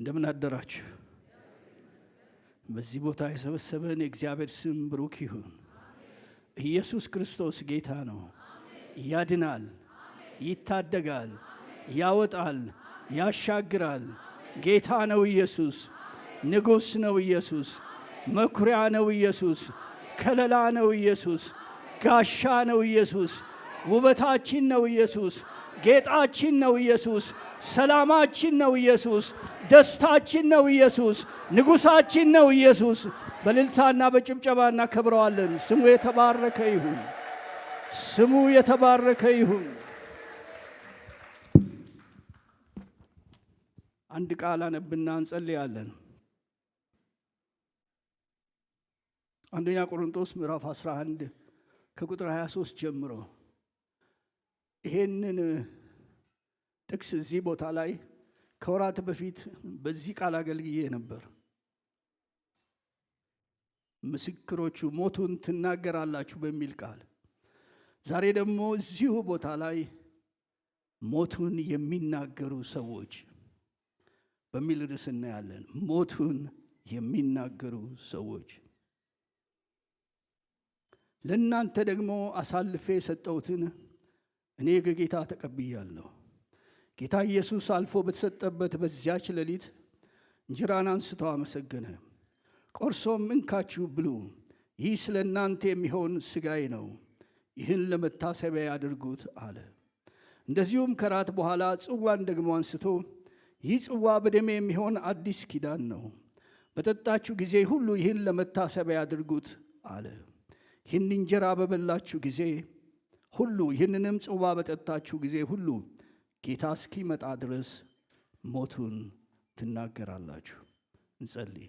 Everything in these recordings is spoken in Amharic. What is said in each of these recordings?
እንደምን አደራችሁ። በዚህ ቦታ የሰበሰበን የእግዚአብሔር ስም ብሩክ ይሁን። ኢየሱስ ክርስቶስ ጌታ ነው። ያድናል፣ ይታደጋል፣ ያወጣል፣ ያሻግራል። ጌታ ነው ኢየሱስ። ንጉሥ ነው ኢየሱስ። መኩሪያ ነው ኢየሱስ። ከለላ ነው ኢየሱስ። ጋሻ ነው ኢየሱስ። ውበታችን ነው ኢየሱስ። ጌጣችን ነው ኢየሱስ። ሰላማችን ነው ኢየሱስ። ደስታችን ነው ኢየሱስ። ንጉሳችን ነው ኢየሱስ። በእልልታና በጭብጨባ እናከብረዋለን። ስሙ የተባረከ ይሁን። ስሙ የተባረከ ይሁን። አንድ ቃል አነብና እንጸልያለን። አንደኛ ቆሮንቶስ ምዕራፍ 11 ከቁጥር 23 ጀምሮ ይሄንን ጥቅስ እዚህ ቦታ ላይ ከወራት በፊት በዚህ ቃል አገልግዬ ነበር። ምስክሮቹ ሞቱን ትናገራላችሁ በሚል ቃል ዛሬ ደግሞ እዚሁ ቦታ ላይ ሞቱን የሚናገሩ ሰዎች በሚል ርዕስ እናያለን። ሞቱን የሚናገሩ ሰዎች። ለእናንተ ደግሞ አሳልፌ የሰጠሁትን እኔ ከጌታ ተቀብያለሁ። ጌታ ኢየሱስ አልፎ በተሰጠበት በዚያች ሌሊት እንጀራን አንስቶ አመሰገነ፣ ቆርሶም እንካችሁ ብሉ፣ ይህ ስለ እናንተ የሚሆን ሥጋዬ ነው፣ ይህን ለመታሰቢያ ያድርጉት አለ። እንደዚሁም ከራት በኋላ ጽዋን ደግሞ አንስቶ ይህ ጽዋ በደሜ የሚሆን አዲስ ኪዳን ነው፣ በጠጣችሁ ጊዜ ሁሉ ይህን ለመታሰቢያ ያድርጉት አለ። ይህን እንጀራ በበላችሁ ጊዜ ሁሉ ይህንንም ጽዋ በጠጣችሁ ጊዜ ሁሉ ጌታ እስኪመጣ ድረስ ሞቱን ትናገራላችሁ። እንጸልይ።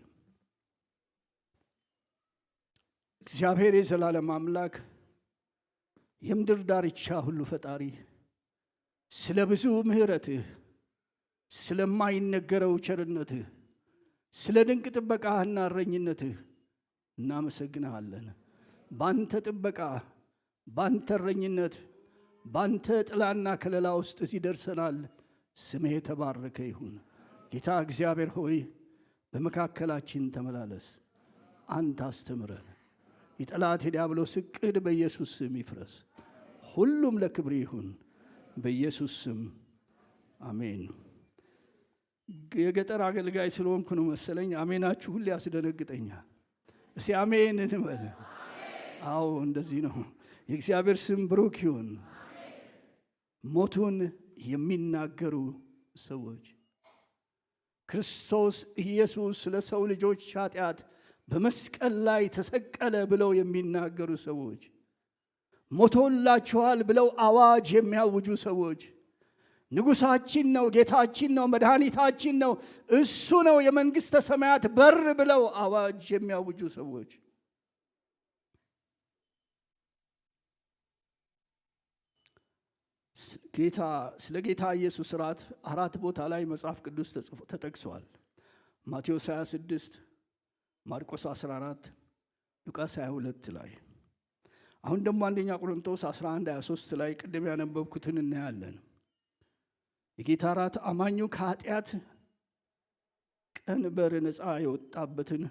እግዚአብሔር የዘላለም አምላክ የምድር ዳርቻ ሁሉ ፈጣሪ ስለ ብዙ ምሕረትህ፣ ስለማይነገረው ቸርነትህ፣ ስለ ድንቅ ጥበቃህና እረኝነትህ እናመሰግንሃለን። ባንተ ጥበቃ፣ ባንተ እረኝነት፣ ባንተ ጥላና ከለላ ውስጥ እዚህ ደርሰናል። ስምህ የተባረከ ይሁን። ጌታ እግዚአብሔር ሆይ በመካከላችን ተመላለስ፣ አንተ አስተምረን። የጠላት የዲያብሎስ ዕቅድ በኢየሱስ ስም ይፍረስ። ሁሉም ለክብር ይሁን በኢየሱስ ስም አሜን። የገጠር አገልጋይ ስለሆንኩ ነው መሰለኝ አሜናችሁ ሁሉ ያስደነግጠኛል። እስቲ አሜን እንበል። አዎ እንደዚህ ነው። የእግዚአብሔር ስም ብሩክ ይሁን። ሞቱን የሚናገሩ ሰዎች፣ ክርስቶስ ኢየሱስ ለሰው ልጆች ኃጢአት በመስቀል ላይ ተሰቀለ ብለው የሚናገሩ ሰዎች፣ ሞቶላችኋል ብለው አዋጅ የሚያውጁ ሰዎች፣ ንጉሳችን ነው፣ ጌታችን ነው፣ መድኃኒታችን ነው፣ እሱ ነው የመንግሥተ ሰማያት በር ብለው አዋጅ የሚያውጁ ሰዎች፣ ስለ ጌታ ኢየሱስ ራት 4 ቦታ ላይ መጽሐፍ ቅዱስ ተጠቅሷል። ማቴዎስ 26፣ ማርቆስ 14፣ ሉቃስ 22 ላይ። አሁን ደግሞ አንደኛ ቆሮንቶስ 11 23 ላይ ቅድም ያነበብኩትን እናያለን። የጌታ ራት አማኙ ከኃጢአት ቀንበር ነፃ የወጣበትን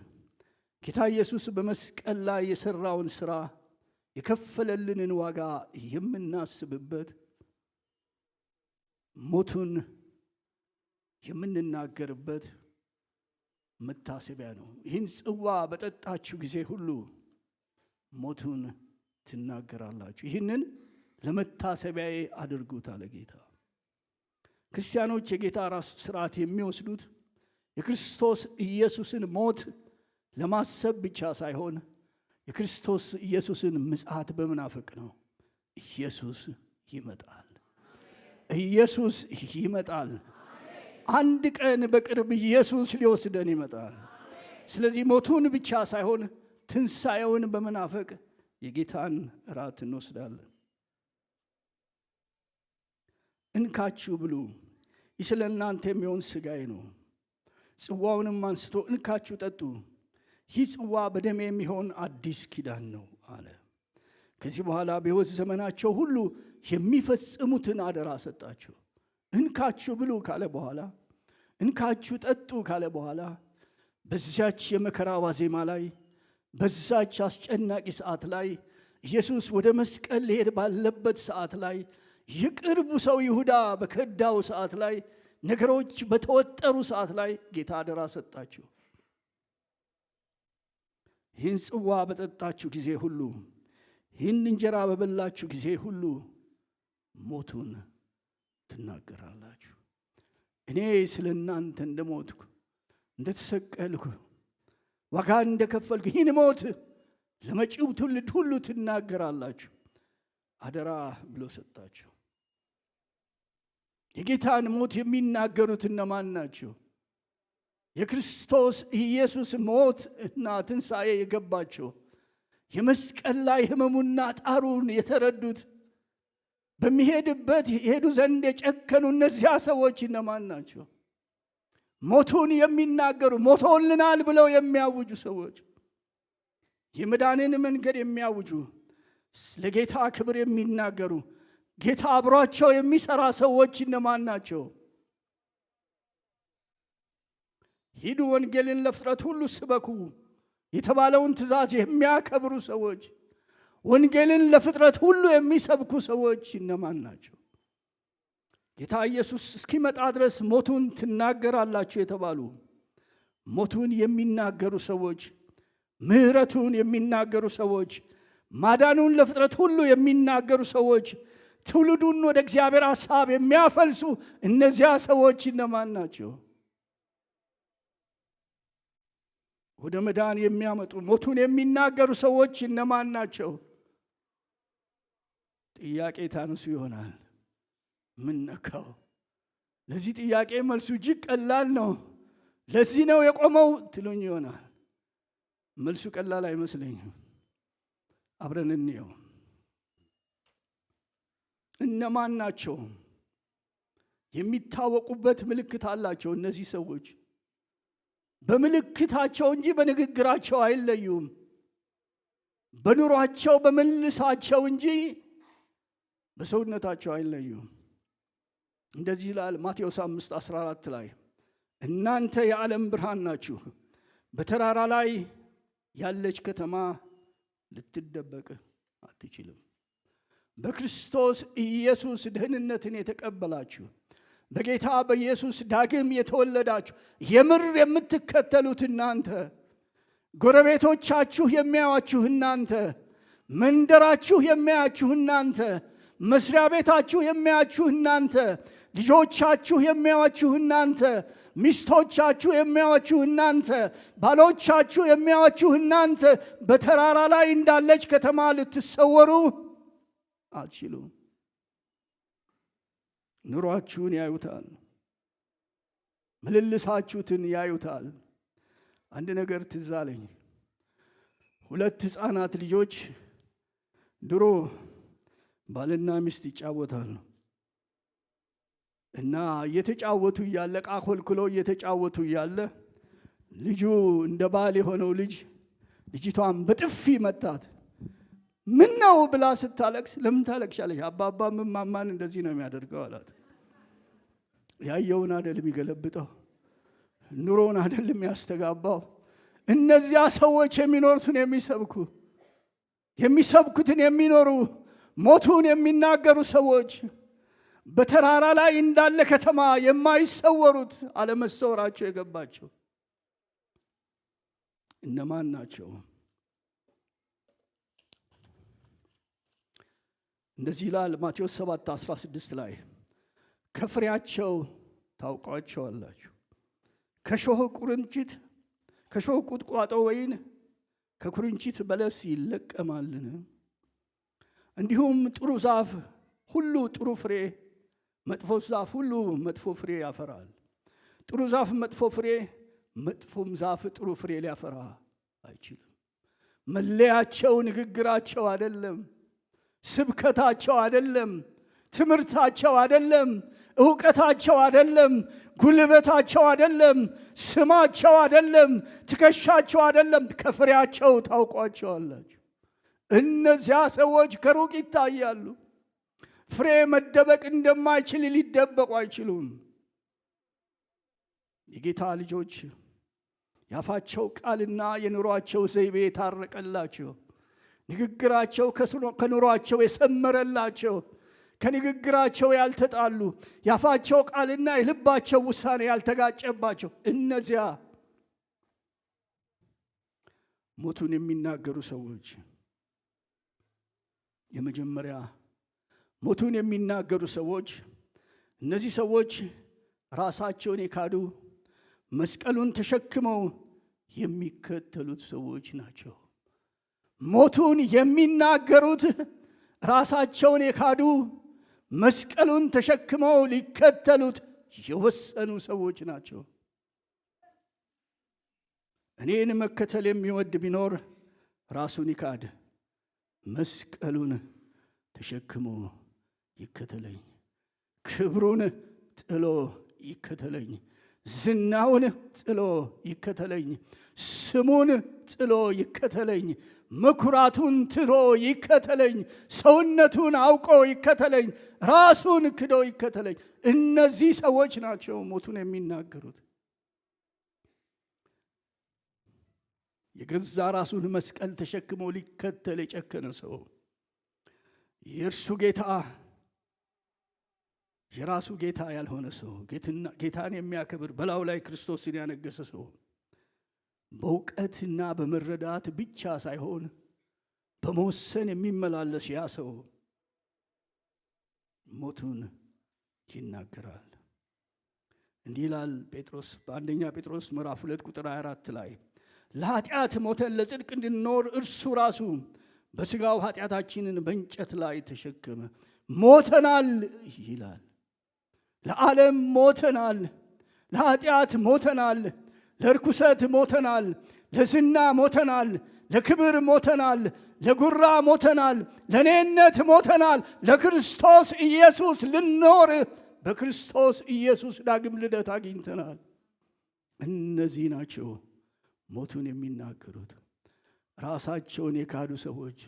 ጌታ ኢየሱስ በመስቀል ላይ የሰራውን ሥራ የከፈለልንን ዋጋ የምናስብበት ሞቱን የምንናገርበት መታሰቢያ ነው። ይህን ጽዋ በጠጣችሁ ጊዜ ሁሉ ሞቱን ትናገራላችሁ፣ ይህንን ለመታሰቢያዬ አድርጉት አለ ጌታ። ክርስቲያኖች የጌታ ራስ ሥርዓት የሚወስዱት የክርስቶስ ኢየሱስን ሞት ለማሰብ ብቻ ሳይሆን የክርስቶስ ኢየሱስን ምጽአት በመናፈቅ ነው። ኢየሱስ ይመጣል። ኢየሱስ ይመጣል። አንድ ቀን በቅርብ ኢየሱስ ሊወስደን ይመጣል። ስለዚህ ሞቱን ብቻ ሳይሆን ትንሣኤውን በመናፈቅ የጌታን ራት እንወስዳለን። እንካችሁ ብሉ፣ ይህ ስለ እናንተ የሚሆን ሥጋዬ ነው። ጽዋውንም አንስቶ እንካችሁ ጠጡ፣ ይህ ጽዋ በደሜ የሚሆን አዲስ ኪዳን ነው አለ። ከዚህ በኋላ በሕይወት ዘመናቸው ሁሉ የሚፈጽሙትን አደራ ሰጣቸው። እንካችሁ ብሉ ካለ በኋላ እንካችሁ ጠጡ ካለ በኋላ በዚያች የመከራ ዋዜማ ላይ በዛች አስጨናቂ ሰዓት ላይ ኢየሱስ ወደ መስቀል ሊሄድ ባለበት ሰዓት ላይ የቅርቡ ሰው ይሁዳ በከዳው ሰዓት ላይ ነገሮች በተወጠሩ ሰዓት ላይ ጌታ አደራ ሰጣችሁ። ይህን ጽዋ በጠጣችሁ ጊዜ ሁሉ ይህን እንጀራ በበላችሁ ጊዜ ሁሉ ሞቱን ትናገራላችሁ። እኔ ስለ እናንተ እንደሞትኩ እንደተሰቀልኩ ዋጋ እንደከፈልኩ ይህን ሞት ለመጪው ትውልድ ሁሉ ትናገራላችሁ አደራ ብሎ ሰጣቸው። የጌታን ሞት የሚናገሩት እነማን ናቸው? የክርስቶስ ኢየሱስ ሞት እና ትንሣኤ የገባቸው የመስቀል ላይ ሕመሙና ጣሩን የተረዱት በሚሄድበት ይሄዱ ዘንድ የጨከኑ እነዚያ ሰዎች እነማን ናቸው? ሞቱን የሚናገሩ ሞቶልናል ብለው የሚያውጁ ሰዎች፣ የመዳንን መንገድ የሚያውጁ ስለ ጌታ ክብር የሚናገሩ ጌታ አብሯቸው የሚሰራ ሰዎች እነማን ናቸው? ሂዱ ወንጌልን ለፍጥረት ሁሉ ስበኩ የተባለውን ትእዛዝ የሚያከብሩ ሰዎች፣ ወንጌልን ለፍጥረት ሁሉ የሚሰብኩ ሰዎች እነማን ናቸው? ጌታ ኢየሱስ እስኪመጣ ድረስ ሞቱን ትናገራላችሁ የተባሉ ሞቱን የሚናገሩ ሰዎች፣ ምሕረቱን የሚናገሩ ሰዎች፣ ማዳኑን ለፍጥረት ሁሉ የሚናገሩ ሰዎች፣ ትውልዱን ወደ እግዚአብሔር ሐሳብ የሚያፈልሱ እነዚያ ሰዎች እነማን ናቸው? ወደ መዳን የሚያመጡ ሞቱን የሚናገሩ ሰዎች እነማን ናቸው? ጥያቄ ታነሱ ይሆናል። ምን ነካው? ለዚህ ጥያቄ መልሱ እጅግ ቀላል ነው። ለዚህ ነው የቆመው ትሉኝ ይሆናል። መልሱ ቀላል አይመስለኝም። አብረን እንየው። እነማን ናቸው? የሚታወቁበት ምልክት አላቸው። እነዚህ ሰዎች በምልክታቸው እንጂ በንግግራቸው አይለዩም። በኑሯቸው በመልሳቸው እንጂ በሰውነታቸው አይለዩም። እንደዚህ ይላል ማቴዎስ 5:14 ላይ እናንተ የዓለም ብርሃን ናችሁ። በተራራ ላይ ያለች ከተማ ልትደበቅ አትችልም። በክርስቶስ ኢየሱስ ደህንነትን የተቀበላችሁ በጌታ በኢየሱስ ዳግም የተወለዳችሁ የምር የምትከተሉት እናንተ፣ ጎረቤቶቻችሁ የሚያዩአችሁ እናንተ፣ መንደራችሁ የሚያዩአችሁ እናንተ፣ መስሪያ ቤታችሁ የሚያዩአችሁ እናንተ፣ ልጆቻችሁ የሚያዩአችሁ እናንተ፣ ሚስቶቻችሁ የሚያዩአችሁ እናንተ፣ ባሎቻችሁ የሚያዩአችሁ እናንተ በተራራ ላይ እንዳለች ከተማ ልትሰወሩ አትችሉም። ኑሯችሁን ያዩታል። ምልልሳችሁትን ያዩታል። አንድ ነገር ትዝ አለኝ። 2 ሕፃናት ልጆች ድሮ ባልና ሚስት ይጫወታሉ እና እየተጫወቱ እያለ ዕቃ ኮልኩሎ እየተጫወቱ እያለ ልጁ እንደ ባል የሆነው ልጅ ልጅቷን በጥፊ መታት። ምን ነው ብላ ስታለቅስ፣ ለምን ታለቅሻለሽ? አባባ ማማን እንደዚህ ነው የሚያደርገው አላት። ያየውን አይደል የሚገለብጠው፣ ኑሮን አይደል የሚያስተጋባው። እነዚያ ሰዎች የሚኖሩትን የሚሰብኩትን የሚኖሩ ሞቱን የሚናገሩ ሰዎች በተራራ ላይ እንዳለ ከተማ የማይሰወሩት አለመሰወራቸው የገባቸው እነማን ናቸው? እንደዚህ ይላል ማቴዎስ 7:16 ላይ ከፍሬያቸው ታውቋቸዋላችሁ። ከሾህ ቁጥቋጦ ወይን ከኩርንችት በለስ ይለቀማልን? እንዲሁም ጥሩ ዛፍ ሁሉ ጥሩ ፍሬ፣ መጥፎ ዛፍ ሁሉ መጥፎ ፍሬ ያፈራል። ጥሩ ዛፍ መጥፎ ፍሬ፣ መጥፎም ዛፍ ጥሩ ፍሬ ሊያፈራ አይችልም። መለያቸው ንግግራቸው አይደለም፣ ስብከታቸው አይደለም፣ ትምህርታቸው አይደለም፣ ዕውቀታቸው አይደለም፣ ጉልበታቸው አይደለም፣ ስማቸው አይደለም፣ ትከሻቸው አይደለም። ከፍሬያቸው ታውቋቸዋላችሁ። እነዚያ ሰዎች ከሩቅ ይታያሉ። ፍሬ መደበቅ እንደማይችል ሊደበቁ አይችሉም። የጌታ ልጆች ያፋቸው ቃልና የኑሯቸው ዘይቤ የታረቀላቸው፣ ንግግራቸው ከኑሯቸው የሰመረላቸው፣ ከንግግራቸው ያልተጣሉ፣ ያፋቸው ቃልና የልባቸው ውሳኔ ያልተጋጨባቸው እነዚያ ሞቱን የሚናገሩ ሰዎች የመጀመሪያ ሞቱን የሚናገሩ ሰዎች እነዚህ ሰዎች ራሳቸውን የካዱ መስቀሉን ተሸክመው የሚከተሉት ሰዎች ናቸው። ሞቱን የሚናገሩት ራሳቸውን የካዱ መስቀሉን ተሸክመው ሊከተሉት የወሰኑ ሰዎች ናቸው። እኔን መከተል የሚወድ ቢኖር ራሱን ይካድ፣ መስቀሉን ተሸክሞ ይከተለኝ። ክብሩን ጥሎ ይከተለኝ። ዝናውን ጥሎ ይከተለኝ። ስሙን ጥሎ ይከተለኝ። መኩራቱን ጥሎ ይከተለኝ። ሰውነቱን አውቆ ይከተለኝ። ራሱን ክዶ ይከተለኝ። እነዚህ ሰዎች ናቸው ሞቱን የሚናገሩት። የገዛ ራሱን መስቀል ተሸክሞ ሊከተል የጨከነ ሰው የእርሱ ጌታ የራሱ ጌታ ያልሆነ ሰው፣ ጌታን የሚያከብር በላዩ ላይ ክርስቶስን ያነገሰ ሰው በእውቀትና በመረዳት ብቻ ሳይሆን በመወሰን የሚመላለስ ያ ሰው ሞቱን ይናገራል። እንዲህ ይላል ጴጥሮስ በአንደኛ ጴጥሮስ ምዕራፍ 2 ቁጥር 24 ላይ ለኃጢአት ሞተን ለጽድቅ እንድንኖር እርሱ ራሱ በሥጋው ኃጢአታችንን በእንጨት ላይ ተሸከመ። ሞተናል ይላል። ለዓለም ሞተናል፣ ለኃጢአት ሞተናል፣ ለርኩሰት ሞተናል፣ ለዝና ሞተናል፣ ለክብር ሞተናል፣ ለጉራ ሞተናል፣ ለኔነት ሞተናል። ለክርስቶስ ኢየሱስ ልኖር በክርስቶስ ኢየሱስ ዳግም ልደት አግኝተናል። እነዚህ ናቸው ሞቱን የሚናገሩት። ራሳቸውን የካዱ ሰዎች።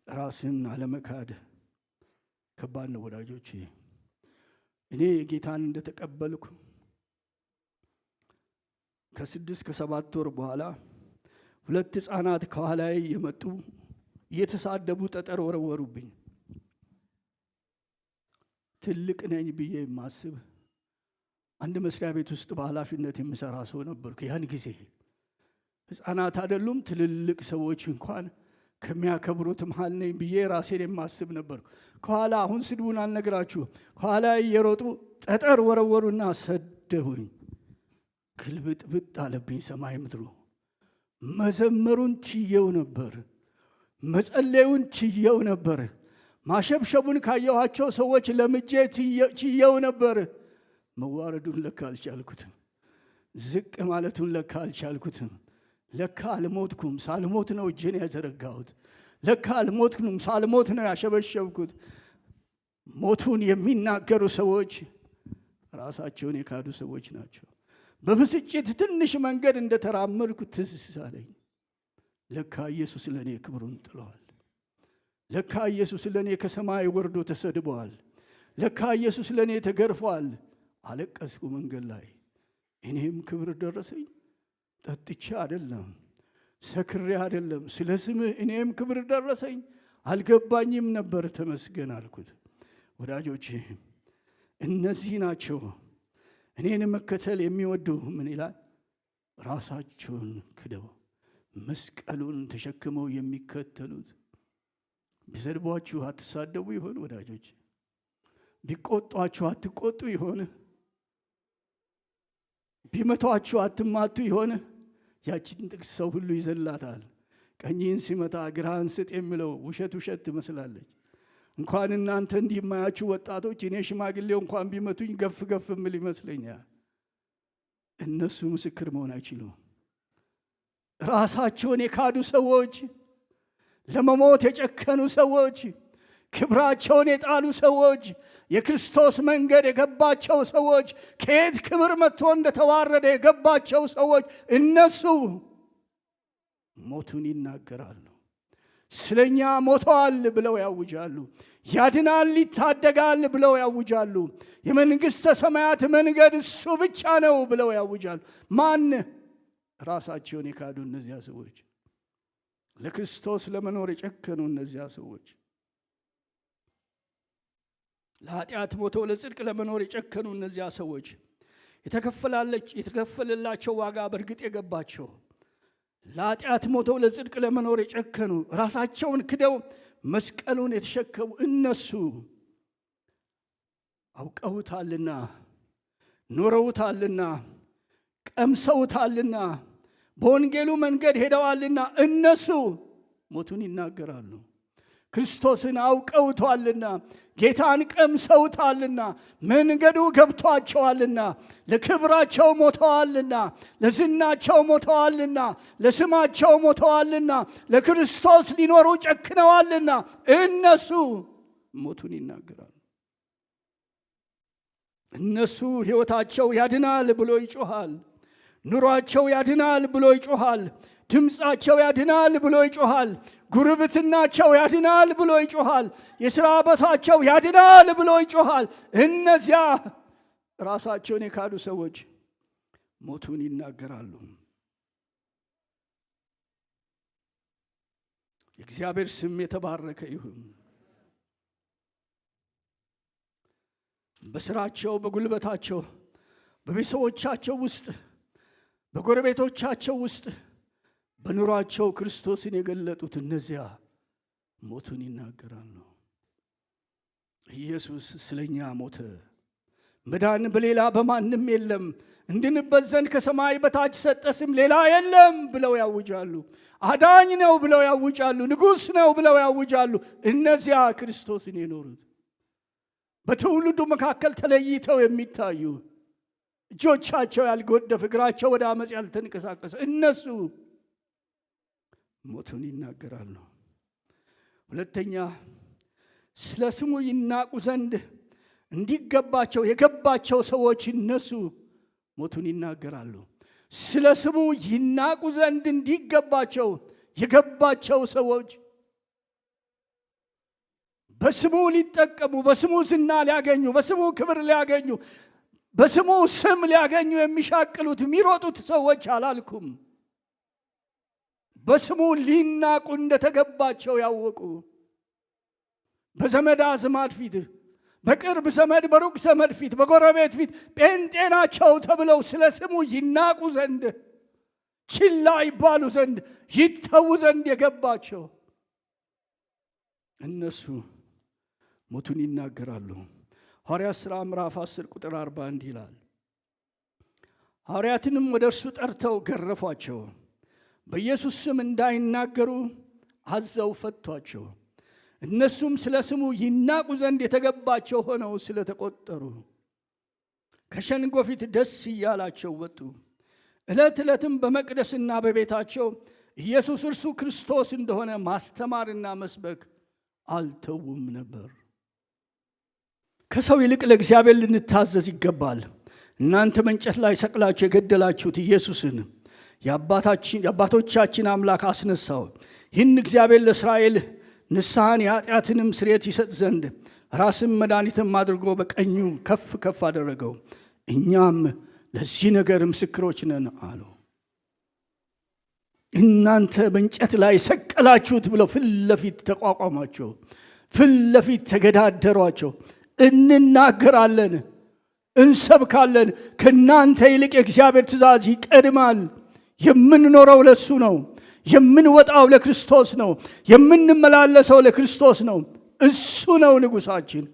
ራስን አለመካድ ከባድ ነው ወዳጆቼ። እኔ ጌታን እንደተቀበልኩ ከ6 ከ7 ወር በኋላ 2 ሕፃናት ከኋላዬ የመጡ እየተሳደቡ ጠጠር ወረወሩብኝ። ትልቅ ነኝ ብዬ የማስብ አንድ መስሪያ ቤት ውስጥ በኃላፊነት የምሰራ ሰው ነበርኩ። ያን ጊዜ ሕፃናት አይደሉም ትልልቅ ሰዎች እንኳን ከሚያከብሩት መሃል ነኝ ብዬ ራሴን የማስብ ነበርኩ። ከኋላ አሁን ስድቡን አልነግራችሁ፣ ከኋላ እየሮጡ ጠጠር ወረወሩና ሰደቡኝ። ግልብጥብጥ አለብኝ ሰማይ ምድሩ። መዘመሩን ችየው ነበር፣ መጸለዩን ችየው ነበር፣ ማሸብሸቡን ካየኋቸው ሰዎች ለምጄ ችየው ነበር። መዋረዱን ለካ አልቻልኩትም። ዝቅ ማለቱን ለካ አልቻልኩትም። ለካ አልሞትኩም፣ ሳልሞት ነው እጄን ያዘረጋሁት። ለካ አልሞትኩም፣ ሳልሞት ነው ያሸበሸብኩት። ሞቱን የሚናገሩ ሰዎች ራሳቸውን የካዱ ሰዎች ናቸው። በብስጭት ትንሽ መንገድ እንደተራመድኩ ትዝ አለኝ። ለካ ኢየሱስ ለእኔ ክብሩን ጥለዋል። ለካ ኢየሱስ ለእኔ ከሰማይ ወርዶ ተሰድበዋል። ለካ ኢየሱስ ለእኔ ተገርፏል። አለቀስኩ መንገድ ላይ። እኔም ክብር ደረሰኝ። ጠጥቼ አይደለም፣ ሰክሬ አይደለም፣ ስለ ስምህ እኔም ክብር ደረሰኝ። አልገባኝም ነበር፣ ተመስገን አልኩት። ወዳጆቼ እነዚህ ናቸው እኔን መከተል የሚወዱ። ምን ይላል? ራሳቸውን ክደው መስቀሉን ተሸክመው የሚከተሉት። ቢሰድቧችሁ አትሳደቡ ይሆን ወዳጆች? ቢቆጧችሁ አትቆጡ ይሆን? ቢመቷችሁ አትማቱ ይሆን? ያችን ጥቅስ ሰው ሁሉ ይዘላታል። ቀኝህን ሲመታ ግራህን ስጥ የሚለው ውሸት ውሸት ትመስላለች። እንኳን እናንተ እንዲህ የማያችሁ ወጣቶች፣ እኔ ሽማግሌው እንኳን ቢመቱኝ ገፍ ገፍ ምል ይመስለኛል። እነሱ ምስክር መሆን አይችሉም። ራሳቸውን የካዱ ሰዎች፣ ለመሞት የጨከኑ ሰዎች፣ ክብራቸውን የጣሉ ሰዎች፣ የክርስቶስ መንገድ የገባቸው ሰዎች፣ ከየት ክብር መጥቶ እንደተዋረደ የገባቸው ሰዎች፣ እነሱ ሞቱን ይናገራሉ። ስለኛ ሞተዋል ብለው ያውጃሉ። ያድናል፣ ይታደጋል ብለው ያውጃሉ። የመንግሥተ ሰማያት መንገድ እሱ ብቻ ነው ብለው ያውጃሉ። ማን? ራሳቸውን የካዱ እነዚያ ሰዎች፣ ለክርስቶስ ለመኖር የጨከኑ እነዚያ ሰዎች፣ ለኃጢአት ሞተው ለጽድቅ ለመኖር የጨከኑ እነዚያ ሰዎች፣ የተከፈለላቸው ዋጋ በእርግጥ የገባቸው፣ ለኃጢአት ሞተው ለጽድቅ ለመኖር የጨከኑ፣ ራሳቸውን ክደው መስቀሉን የተሸከሙ እነሱ አውቀውታልና፣ ኖረውታልና፣ ቀምሰውታልና፣ በወንጌሉ መንገድ ሄደዋልና እነሱ ሞቱን ይናገራሉ። ክርስቶስን አውቀውታልና፣ ጌታን ቀምሰውታልና፣ መንገዱ ገብቷቸዋልና፣ ለክብራቸው ሞተዋልና፣ ለዝናቸው ሞተዋልና፣ ለስማቸው ሞተዋልና፣ ለክርስቶስ ሊኖሩ ጨክነዋልና እነሱ ሞቱን ይናገራሉ። እነሱ ሕይወታቸው ያድናል ብሎ ይጮሃል። ኑሯቸው ያድናል ብሎ ይጮሃል። ድምፃቸው ያድናል ብሎ ይጮሃል። ጉርብትናቸው ያድናል ብሎ ይጮሃል። የሥራ ቦታቸው ያድናል ብሎ ይጮሃል። እነዚያ ራሳቸውን የካዱ ሰዎች ሞቱን ይናገራሉ። የእግዚአብሔር ስም የተባረከ ይሁን። በስራቸው፣ በጉልበታቸው፣ በቤተሰቦቻቸው ውስጥ፣ በጎረቤቶቻቸው ውስጥ፣ በኑሯቸው ክርስቶስን የገለጡት እነዚያ ሞቱን ይናገራሉ። ኢየሱስ ስለኛ ሞተ። መዳን በሌላ በማንም የለም፣ እንድንበት ዘንድ ከሰማይ በታች ሰጠ ስም ሌላ የለም ብለው ያውጃሉ። አዳኝ ነው ብለው ያውጃሉ። ንጉሥ ነው ብለው ያውጃሉ። እነዚያ ክርስቶስን የኖሩት በትውልዱ መካከል ተለይተው የሚታዩ እጆቻቸው ያልጎደፍ እግራቸው ወደ አመፅ ያልተንቀሳቀሰ እነሱ ሞቱን ይናገራሉ። ሁለተኛ ስለ ስሙ ይናቁ ዘንድ እንዲገባቸው የገባቸው ሰዎች እነሱ ሞቱን ይናገራሉ። ስለ ስሙ ይናቁ ዘንድ እንዲገባቸው የገባቸው ሰዎች በስሙ ሊጠቀሙ፣ በስሙ ዝና ሊያገኙ፣ በስሙ ክብር ሊያገኙ፣ በስሙ ስም ሊያገኙ የሚሻቅሉት የሚሮጡት ሰዎች አላልኩም። በስሙ ሊናቁ እንደተገባቸው ያወቁ፣ በዘመድ አዝማድ ፊት፣ በቅርብ ዘመድ በሩቅ ዘመድ ፊት፣ በጎረቤት ፊት ጴንጤ ናቸው ተብለው ስለ ስሙ ይናቁ ዘንድ፣ ችላ ይባሉ ዘንድ፣ ይተዉ ዘንድ የገባቸው እነሱ ሞቱን ይናገራሉ። ሐዋርያት ሥራ ምዕራፍ 10 ቁጥር 41 ይላል፣ ሐዋርያትንም ወደ እርሱ ጠርተው ገረፏቸው፣ በኢየሱስ ስም እንዳይናገሩ አዘው ፈቷቸው። እነሱም ስለ ስሙ ይናቁ ዘንድ የተገባቸው ሆነው ስለተቆጠሩ ከሸንጎ ፊት ደስ እያላቸው ወጡ። ዕለት ዕለትም በመቅደስና በቤታቸው ኢየሱስ እርሱ ክርስቶስ እንደሆነ ማስተማርና መስበክ አልተውም ነበር። ከሰው ይልቅ ለእግዚአብሔር ልንታዘዝ ይገባል። እናንተ በእንጨት ላይ ሰቅላችሁ የገደላችሁት ኢየሱስን የአባቶቻችን አምላክ አስነሳው። ይህን እግዚአብሔር ለእስራኤል ንስሐን የኃጢአትንም ስርየት ይሰጥ ዘንድ ራስም መድኃኒትም አድርጎ በቀኙ ከፍ ከፍ አደረገው። እኛም ለዚህ ነገር ምስክሮች ነን አሉ። እናንተ በእንጨት ላይ ሰቀላችሁት ብለው ፊት ለፊት ተቋቋሟቸው፣ ፊት ለፊት ተገዳደሯቸው። እንናገራለን፣ እንሰብካለን። ከእናንተ ይልቅ የእግዚአብሔር ትእዛዝ ይቀድማል። የምንኖረው ለሱ ነው። የምንወጣው ለክርስቶስ ነው። የምንመላለሰው ለክርስቶስ ነው። እሱ ነው ንጉሳችን፣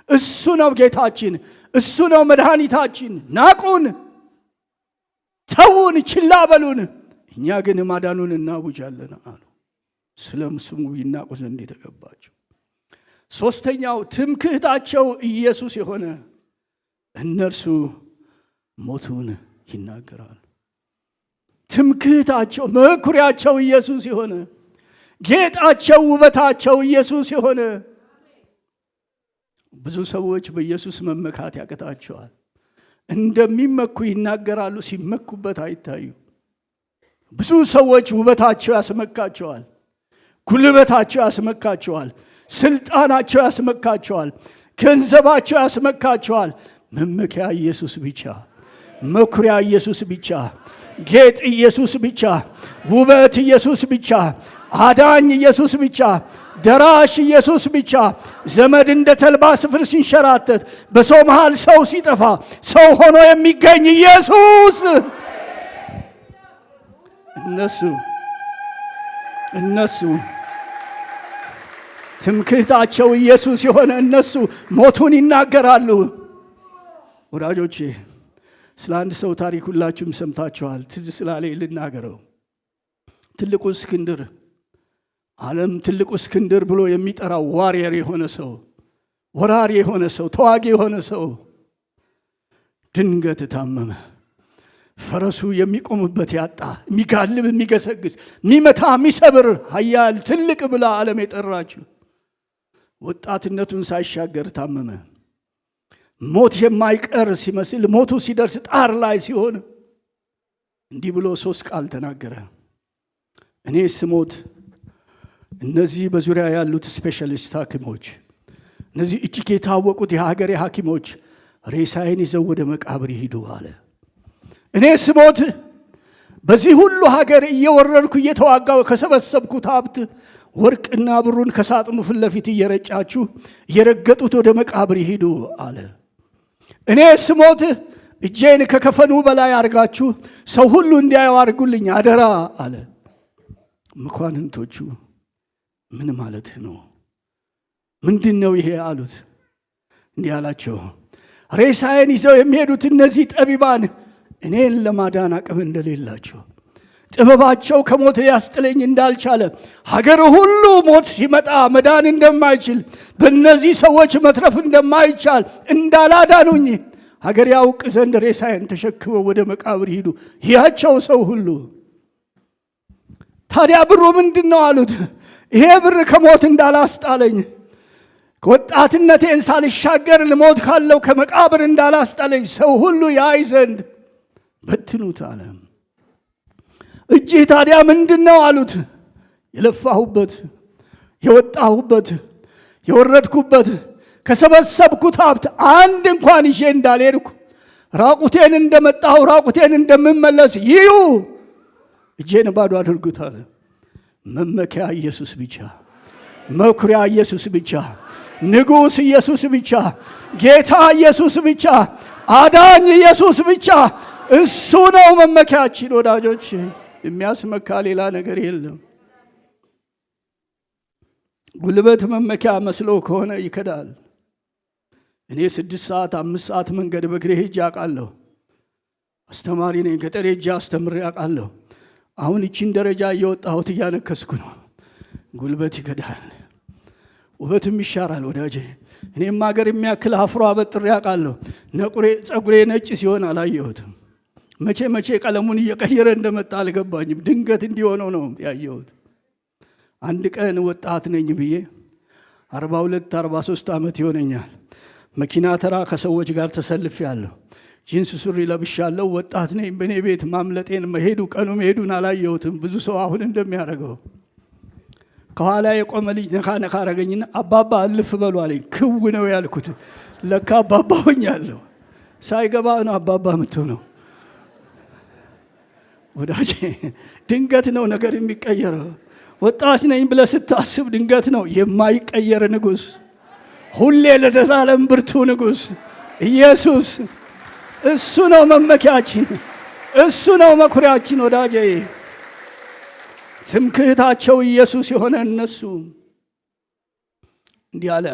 እሱ ነው ጌታችን፣ እሱ ነው መድኃኒታችን። ናቁን፣ ተውን፣ ችላ በሉን፣ እኛ ግን ማዳኑን እናውጃለን አሉ። ስለ ስሙ ይናቁ ዘንድ የተገባቸው። ሶስተኛው ትምክህታቸው ኢየሱስ የሆነ እነርሱ ሞቱን ይናገራሉ። ትምክህታቸው መኩሪያቸው ኢየሱስ የሆነ ጌጣቸው ውበታቸው ኢየሱስ የሆነ ብዙ ሰዎች በኢየሱስ መመካት ያቅታቸዋል። እንደሚመኩ ይናገራሉ፣ ሲመኩበት አይታዩ። ብዙ ሰዎች ውበታቸው ያስመካቸዋል፣ ጉልበታቸው ያስመካቸዋል፣ ስልጣናቸው ያስመካቸዋል፣ ገንዘባቸው ያስመካቸዋል። መመኪያ ኢየሱስ ብቻ፣ መኩሪያ ኢየሱስ ብቻ፣ ጌጥ ኢየሱስ ብቻ፣ ውበት ኢየሱስ ብቻ፣ አዳኝ ኢየሱስ ብቻ፣ ደራሽ ኢየሱስ ብቻ። ዘመድ እንደ ተልባ ስፍር ሲንሸራተት፣ በሰው መሃል ሰው ሲጠፋ ሰው ሆኖ የሚገኝ ኢየሱስ። እነሱ ትምክህታቸው ኢየሱስ የሆነ እነሱ ሞቱን ይናገራሉ። ወዳጆቼ ስለ አንድ ሰው ታሪክ ሁላችሁም ሰምታችኋል። ትዝ ስላለኝ ልናገረው። ትልቁ እስክንድር፣ ዓለም ትልቁ እስክንድር ብሎ የሚጠራው ዋሪየር የሆነ ሰው፣ ወራሪ የሆነ ሰው፣ ተዋጊ የሆነ ሰው ድንገት ታመመ። ፈረሱ የሚቆምበት ያጣ፣ የሚጋልብ፣ የሚገሰግስ፣ የሚመታ፣ የሚሰብር ኃያል ትልቅ ብላ ዓለም የጠራችው ወጣትነቱን ሳይሻገር ታመመ። ሞት የማይቀር ሲመስል ሞቱ ሲደርስ ጣር ላይ ሲሆን እንዲህ ብሎ 3 ቃል ተናገረ። እኔ ስሞት እነዚህ በዙሪያ ያሉት ስፔሻሊስት ሐኪሞች፣ እነዚህ እጅግ የታወቁት የሀገሬ ሐኪሞች ሬሳዬን ይዘው ወደ መቃብር ይሄዱ አለ። እኔ ስሞት በዚህ ሁሉ ሀገር እየወረድኩ እየተዋጋው ከሰበሰብኩት ሀብት ወርቅና ብሩን ከሳጥኑ ፊት ለፊት እየረጫችሁ እየረገጡት ወደ መቃብር ይሄዱ አለ። እኔ ስሞት እጄን ከከፈኑ በላይ አድርጋችሁ ሰው ሁሉ እንዲያየው አድርጉልኝ አደራ አለ። መኳንንቶቹ ምን ማለት ነው? ምንድን ነው ይሄ አሉት። እንዲህ አላቸው፣ ሬሳዬን ይዘው የሚሄዱት እነዚህ ጠቢባን እኔን ለማዳን አቅም እንደሌላቸው፣ ጥበባቸው ከሞት ሊያስጥለኝ እንዳልቻለ፣ ሀገር ሁሉ ሞት ሲመጣ መዳን እንደማይችል፣ በእነዚህ ሰዎች መትረፍ እንደማይቻል እንዳላዳኑኝ ሀገር ያውቅ ዘንድ ሬሳዬን ተሸክመው ወደ መቃብር ሂዱ ያቸው ሰው ሁሉ። ታዲያ ብሩ ምንድን ነው አሉት። ይሄ ብር ከሞት እንዳላስጣለኝ፣ ከወጣትነቴን ሳልሻገር ልሞት ካለው ከመቃብር እንዳላስጣለኝ ሰው ሁሉ ያይ ዘንድ በትኑት አለ። እጅህ ታዲያ ምንድን ነው አሉት። የለፋሁበት፣ የወጣሁበት፣ የወረድኩበት ከሰበሰብኩት ሀብት አንድ እንኳን ይዤ እንዳልሄድኩ፣ ራቁቴን እንደመጣሁ ራቁቴን እንደምመለስ ይዩ፣ እጄን ባዶ አድርጉት አለ። መመኪያ ኢየሱስ ብቻ፣ መኩሪያ ኢየሱስ ብቻ፣ ንጉሥ ኢየሱስ ብቻ፣ ጌታ ኢየሱስ ብቻ፣ አዳኝ ኢየሱስ ብቻ። እሱ ነው መመኪያችን ወዳጆች። የሚያስመካ ሌላ ነገር የለም። ጉልበት መመኪያ መስሎ ከሆነ ይከዳል። እኔ 6 ሰዓት 5 ሰዓት መንገድ በእግሬ ሄጄ አውቃለሁ። አስተማሪ ነኝ። ገጠር ሄጄ አስተምሬ አውቃለሁ። አሁን ይቺን ደረጃ እየወጣሁት እያነከስኩ ነው። ጉልበት ይከዳል፣ ውበትም ይሻራል ወዳጄ። እኔም ሀገር የሚያክል አፍሮ አበጥሬ አውቃለሁ። ጸጉሬ ነጭ ሲሆን አላየሁትም። መቼ ቀለሙን እየቀየረ እንደመጣ አልገባኝም። ድንገት እንዲሆነው ነው ያየሁት። አንድ ቀን ወጣት ነኝ ብዬ 42 43 ዓመት ይሆነኛል። መኪና ተራ ከሰዎች ጋር ተሰልፌያለሁ። ጂንስ ሱሪ ለብሻለሁ። ወጣት ነኝ። በእኔ ቤት ማምለጤን ቀኑ መሄዱን አላየሁትም። ብዙ ሰው አሁን እንደሚያደርገው ከኋላ የቆመ ልጅ ነካ አረገኝና አባባ እልፍ በሉ አለኝ። ክው ነው ያልኩት። ለካ አባባ ሆኛለሁ። ሳይገባ ነው አባባ የምትሆነው ወዳጄ። ድንገት ነው ነገር የሚቀየረው። ወጣት ነኝ ብለህ ስታስብ ድንገት ነው። የማይቀየር ንጉሥ፣ ሁሌ ለዘላለም ብርቱ ንጉሥ ኢየሱስ፣ እሱ ነው መመኪያችን፣ እሱ ነው መኩሪያችን ወዳጄ። ትምክህታቸው ኢየሱስ የሆነ እነሱ እንዲህ አለ።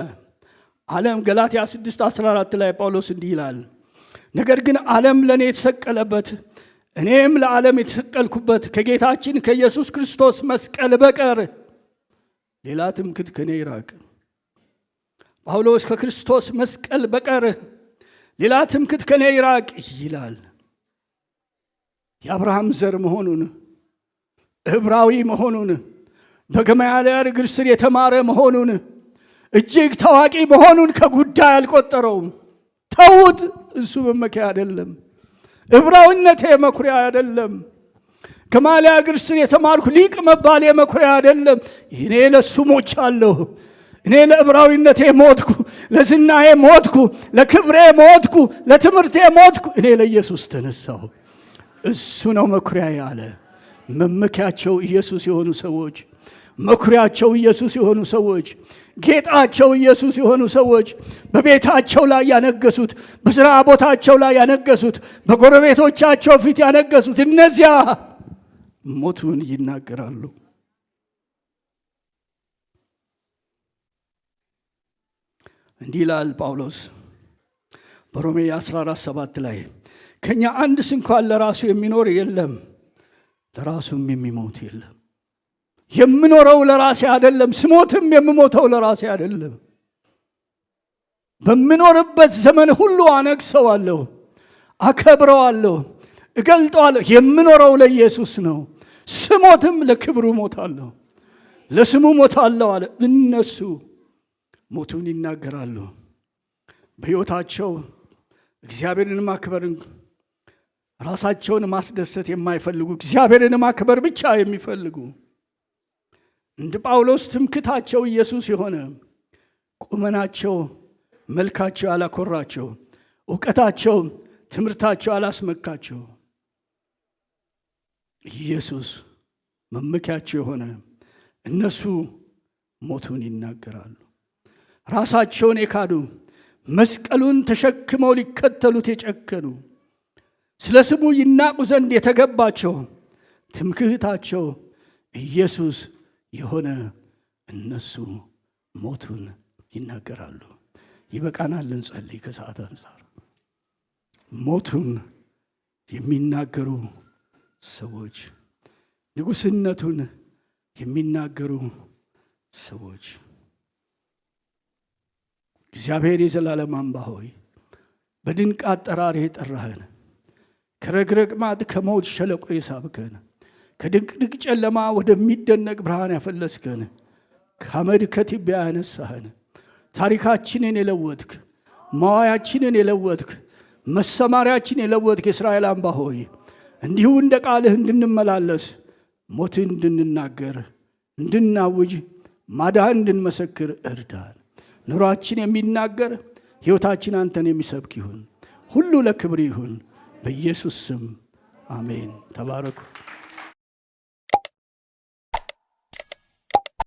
ዓለም ገላትያ 6:14 ላይ ጳውሎስ እንዲህ ይላል፣ ነገር ግን ዓለም ለእኔ የተሰቀለበት እኔም ለዓለም የተሰቀልኩበት ከጌታችን ከኢየሱስ ክርስቶስ መስቀል በቀር ሌላ ትምክህት ከኔ ይራቅ። ጳውሎስ ከክርስቶስ መስቀል በቀር ሌላ ትምክህት ከኔ ይራቅ ይላል። የአብርሃም ዘር መሆኑን፣ ዕብራዊ መሆኑን፣ በገማልያል እግር ስር የተማረ መሆኑን፣ እጅግ ታዋቂ መሆኑን ከጉዳይ አልቆጠረውም። ተውት፣ እሱ መመኪያ አይደለም። ዕብራዊነቴ መኩሪያ አይደለም። ገማልያል እግር ስር የተማርኩ ሊቅ መባሌ መኩሪያ አይደለም። እኔ ለሱ ሞቻለሁ። እኔ ለዕብራዊነቴ ሞትኩ፣ ለዝናዬ ሞትኩ፣ ለክብሬ ሞትኩ፣ ለትምህርቴ ሞትኩ፣ እኔ ለኢየሱስ ተነሳሁ። እሱ ነው መኩሪያ ያለ። መመኪያቸው ኢየሱስ የሆኑ ሰዎች፣ መኩሪያቸው ኢየሱስ የሆኑ ሰዎች፣ ጌጣቸው ኢየሱስ የሆኑ ሰዎች በቤታቸው ላይ ያነገሱት፣ በሥራ ቦታቸው ላይ ያነገሱት፣ በጎረቤቶቻቸው ፊት ያነገሱት እነዚያ ሞቱን ይናገራሉ። እንዲህ ይላል ጳውሎስ በሮሜ 14:7 ላይ ከኛ አንድስ እንኳን ለራሱ የሚኖር የለም፣ ለራሱም የሚሞት የለም። የምኖረው ለራሴ አይደለም፣ ስሞትም የምሞተው ለራሴ አይደለም። በምኖርበት ዘመን ሁሉ አነግሰዋለሁ፣ አከብረዋለሁ፣ እገልጠዋለሁ። የምኖረው ለኢየሱስ ነው። ስሞትም ለክብሩ ሞታለሁ፣ ለስሙ ሞታለሁ አለ። እነሱ ሞቱን ይናገራሉ። በሕይወታቸው እግዚአብሔርን ማክበርን፣ ራሳቸውን ማስደሰት የማይፈልጉ እግዚአብሔርን ማክበር ብቻ የሚፈልጉ እንደ ጳውሎስ ትምክታቸው ኢየሱስ የሆነ ቁመናቸው፣ መልካቸው ያላኮራቸው፣ እውቀታቸው፣ ትምህርታቸው ያላስመካቸው ኢየሱስ መመኪያቸው የሆነ እነሱ ሞቱን ይናገራሉ። ራሳቸውን የካዱ መስቀሉን ተሸክመው ሊከተሉት የጨከኑ ስለ ስሙ ይናቁ ዘንድ የተገባቸው ትምክህታቸው ኢየሱስ የሆነ እነሱ ሞቱን ይናገራሉ። ይበቃናል፣ እንጸልይ። ከሰዓት አንፃር ሞቱን የሚናገሩ ሰዎች፣ ንጉሥነቱን የሚናገሩ ሰዎች እግዚአብሔር የዘላለም አምባ ሆይ በድንቅ አጠራር የጠራህን፣ ከረግረግ ማጥ ከሞት ሸለቆ የሳብከን፣ ከድቅድቅ ጨለማ ወደሚደነቅ ብርሃን ያፈለስከን፣ ከአመድ ከትቢያ ያነሳህን፣ ታሪካችንን የለወጥክ፣ ማዋያችንን የለወጥክ፣ መሰማሪያችን የለወጥክ የእስራኤል አምባ ሆይ እንዲሁ እንደ ቃልህ እንድንመላለስ፣ ሞትን እንድንናገር፣ እንድናውጅ፣ ማዳን እንድንመሰክር እርዳን። ኑሯችን የሚናገር ሕይወታችን አንተን የሚሰብክ ይሁን። ሁሉ ለክብር ይሁን። በኢየሱስ ስም አሜን። ተባረኩ።